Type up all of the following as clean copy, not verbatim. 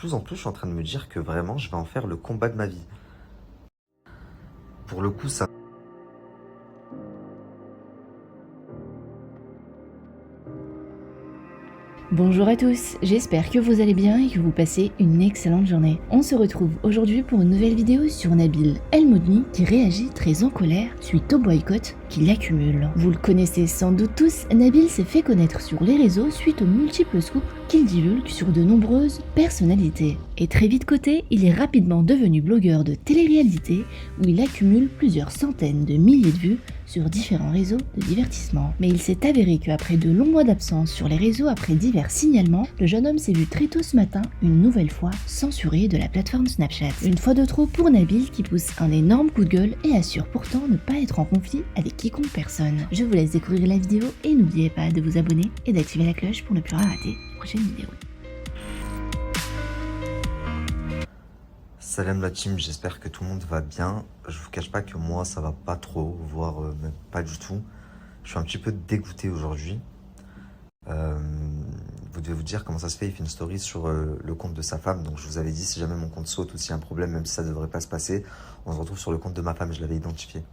plus en plus, je suis en train de me dire que vraiment, je vais en faire le combat de ma vie. Pour le coup, ça... Bonjour à tous, j'espère que vous allez bien et que vous passez une excellente journée. On se retrouve aujourd'hui pour une nouvelle vidéo sur Nabil El Moudni qui réagit très en colère suite au boycott qu'il accumule. Vous le connaissez sans doute tous, Nabil s'est fait connaître sur les réseaux suite aux multiples scoops qu'il divulgue sur de nombreuses personnalités. Et très vite coté, il est rapidement devenu blogueur de télé-réalité où il accumule plusieurs centaines de milliers de vues sur différents réseaux de divertissement. Mais il s'est avéré qu'après de longs mois d'absence sur les réseaux après divers signalements, le jeune homme s'est vu très tôt ce matin, une nouvelle fois, censuré de la plateforme Snapchat. Une fois de trop pour Nabil qui pousse un énorme coup de gueule et assure pourtant ne pas être en conflit avec quiconque personne. Je vous laisse découvrir la vidéo et n'oubliez pas de vous abonner et d'activer la cloche pour ne plus rien rater les prochaines vidéos. Salam la team, j'espère que tout le monde va bien. Je vous cache pas que moi, ça va pas trop, voire même pas du tout. Je suis un petit peu dégoûté aujourd'hui. Vous devez vous dire comment ça se fait, il fait une story sur le compte de sa femme. Donc je vous avais dit, si jamais mon compte saute ou s'il y a un problème, même si ça devrait pas se passer, on se retrouve sur le compte de ma femme, je l'avais identifié.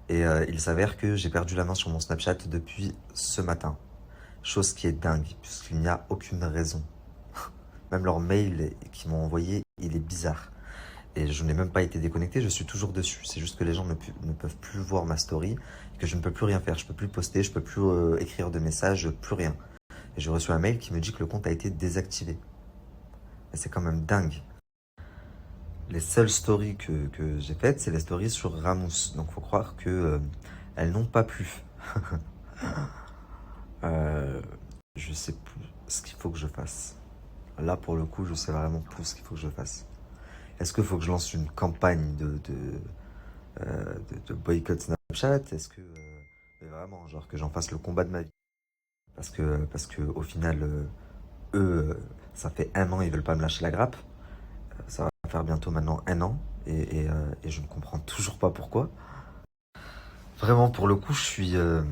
Et il s'avère que j'ai perdu la main sur mon Snapchat depuis ce matin. Chose qui est dingue, puisqu'il n'y a aucune raison. Même leur mail qu'ils m'ont envoyé, il est bizarre. Et je n'ai même pas été déconnecté, je suis toujours dessus. C'est juste que les gens ne peuvent plus voir ma story, que je ne peux plus rien faire. Je peux plus poster, je peux plus écrire de messages, plus rien. Et j'ai reçu un mail qui me dit que le compte a été désactivé. Et c'est quand même dingue. Les seules stories que j'ai faites, c'est les stories sur Ramous. Donc faut croire que elles n'ont pas plu. Je sais plus ce qu'il faut que je fasse. Là, pour le coup, je sais vraiment plus ce qu'il faut que je fasse. Est-ce qu'il faut que je lance une campagne de boycott Snapchat? Est-ce que mais vraiment, genre que j'en fasse le combat de ma vie? Parce que au final, ça fait 1 an, ils veulent pas me lâcher la grappe. Ça va faire bientôt maintenant 1 an et je ne comprends toujours pas pourquoi. Vraiment, pour le coup, je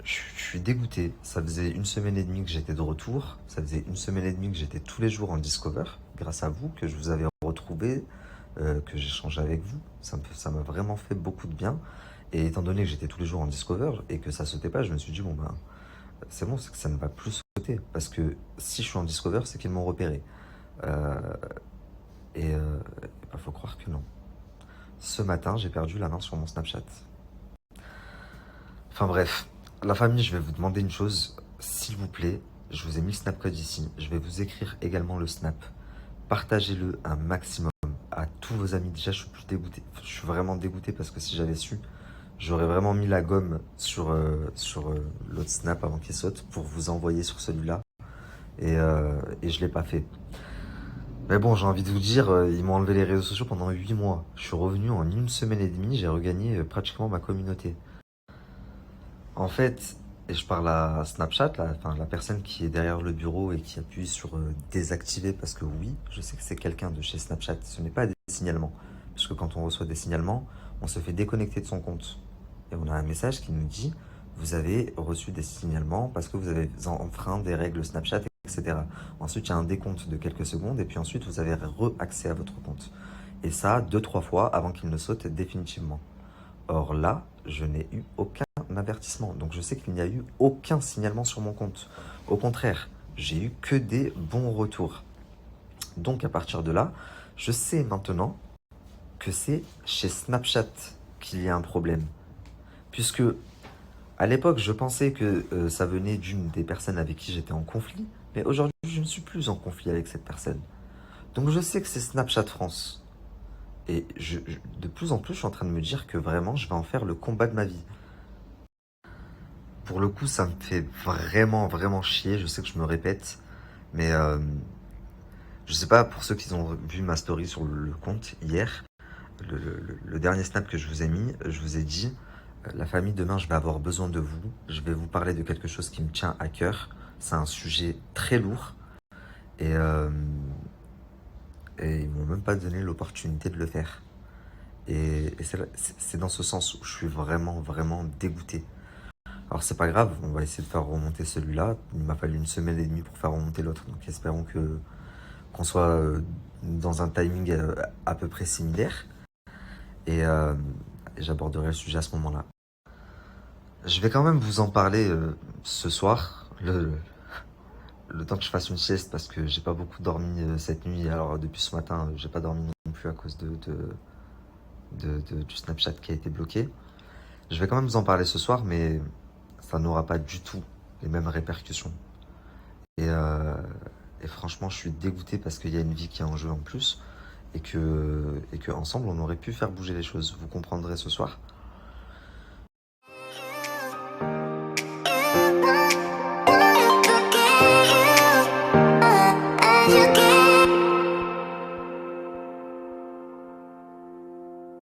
suis dégoûté. Ça faisait 1 semaine et demie que j'étais de retour. Ça faisait 1 semaine et demie que j'étais tous les jours en Discover, grâce à vous, que je vous avais retrouvé, que j'échangeais avec vous. Ça m'a vraiment fait beaucoup de bien. Et étant donné que j'étais tous les jours en Discover et que ça sautait pas, je me suis dit, bon ben, c'est bon, c'est que ça ne va plus sauter. Parce que si je suis en Discover, c'est qu'ils m'ont repéré. Euh, bah, faut croire que non. Ce matin, j'ai perdu la main sur mon Snapchat. Enfin bref, la famille, je vais vous demander une chose. S'il vous plaît, je vous ai mis le snapcode ici. Je vais vous écrire également le snap. Partagez-le un maximum à tous vos amis. Déjà, je suis plus dégoûté. Je suis vraiment dégoûté parce que si j'avais su, j'aurais vraiment mis la gomme sur l'autre snap avant qu'il saute pour vous envoyer sur celui-là. Et je l'ai pas fait. Mais bon, j'ai envie de vous dire, ils m'ont enlevé les réseaux sociaux pendant 8 mois. Je suis revenu en 1 semaine et demie, j'ai regagné pratiquement ma communauté. En fait, et je parle à Snapchat, enfin, la personne qui est derrière le bureau et qui appuie sur désactiver, parce que oui, je sais que c'est quelqu'un de chez Snapchat, ce n'est pas des signalements. Parce que quand on reçoit des signalements, on se fait déconnecter de son compte. Et on a un message qui nous dit, vous avez reçu des signalements parce que vous avez enfreint des règles Snapchat, etc. Ensuite, il y a un décompte de quelques secondes et puis ensuite, vous avez re-accès à votre compte. Et ça, 2-3 fois avant qu'il ne saute définitivement. Or là, je n'ai eu aucun avertissement. Donc je sais qu'il n'y a eu aucun signalement sur mon compte. Au contraire, j'ai eu que des bons retours. Donc à partir de là, je sais maintenant que c'est chez Snapchat qu'il y a un problème. Puisque à l'époque, je pensais que ça venait d'une des personnes avec qui j'étais en conflit. Mais aujourd'hui, je ne suis plus en conflit avec cette personne. Donc je sais que c'est Snapchat France. Et de plus en plus, je suis en train de me dire que vraiment, je vais en faire le combat de ma vie. Pour le coup, ça me fait vraiment, vraiment chier. Je sais que je me répète, mais je sais pas, pour ceux qui ont vu ma story sur le compte hier, le dernier snap que je vous ai mis, je vous ai dit, la famille, demain, je vais avoir besoin de vous. Je vais vous parler de quelque chose qui me tient à cœur. C'est un sujet très lourd et, euh, et ils m'ont même pas donné l'opportunité de le faire. Et c'est dans ce sens où je suis vraiment, vraiment dégoûté. Alors c'est pas grave, on va essayer de faire remonter celui-là. Il m'a fallu 1 semaine et demie pour faire remonter l'autre. Donc espérons que qu'on soit dans un timing à peu près similaire. Et, et j'aborderai le sujet à ce moment-là. Je vais quand même vous en parler ce soir, le temps que je fasse une sieste, parce que j'ai pas beaucoup dormi cette nuit. Alors depuis ce matin, j'ai pas dormi non plus à cause du Snapchat qui a été bloqué. Je vais quand même vous en parler ce soir, mais ça n'aura pas du tout les mêmes répercussions. Et, euh, et franchement, je suis dégoûté parce qu'il y a une vie qui est en jeu en plus, et que ensemble, on aurait pu faire bouger les choses. Vous comprendrez ce soir.